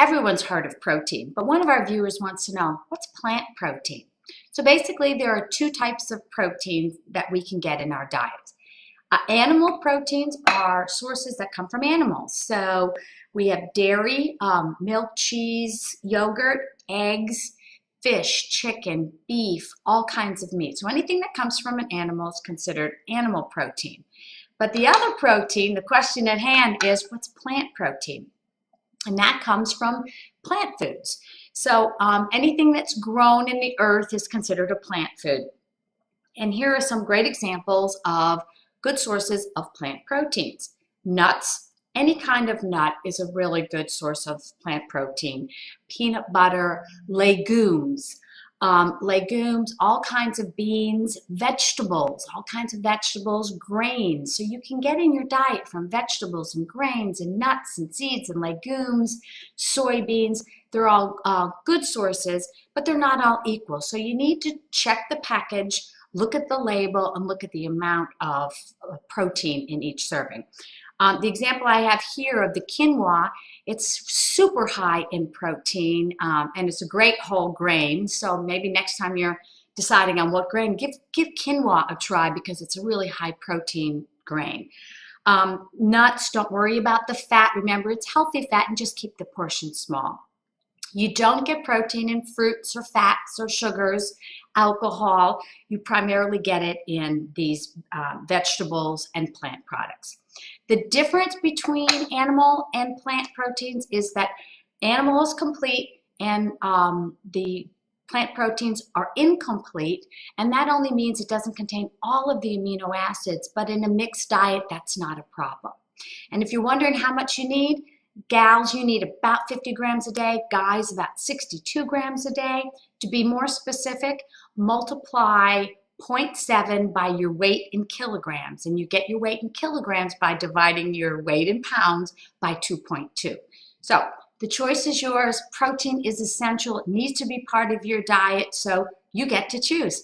Everyone's heard of protein, but one of our viewers wants to know, what's plant protein? So basically, there are two types of protein that we can get in our diet. Animal proteins are sources that come from animals. So we have dairy, milk, cheese, yogurt, eggs, fish, chicken, beef, all kinds of meat. So anything that comes from an animal is considered animal protein. But the other protein, the question at hand is, what's plant protein? And that comes from plant foods. So anything that's grown in the earth is considered a plant food. And here are some great examples of good sources of plant proteins. Nuts, any kind of nut is a really good source of plant protein. Peanut butter, legumes, all kinds of beans, vegetables, all kinds of vegetables, grains. So you can get in your diet from vegetables and grains and nuts and seeds and legumes, soybeans. They're all good sources, but they're not all equal. So you need to check the package, look at the label, and look at the amount of protein in each serving. The example I have here of the quinoa, it's super high in protein, and it's a great whole grain. So maybe next time you're deciding on what grain, give quinoa a try because it's a really high protein grain. Nuts, don't worry about the fat. Remember, it's healthy fat, and just keep the portion small. You don't get protein in fruits or fats or sugars, alcohol. You primarily get it in these vegetables and plant products. The difference between animal and plant proteins is that animal is complete and the plant proteins are incomplete, and that only means it doesn't contain all of the amino acids, but in a mixed diet, that's not a problem. And if you're wondering how much you need, gals, you need about 50 grams a day, guys about 62 grams a day. To be more specific, multiply 0.7 by your weight in kilograms, and you get your weight in kilograms by dividing your weight in pounds by 2.2. So the choice is yours. Protein is essential. It needs to be part of your diet, so you get to choose.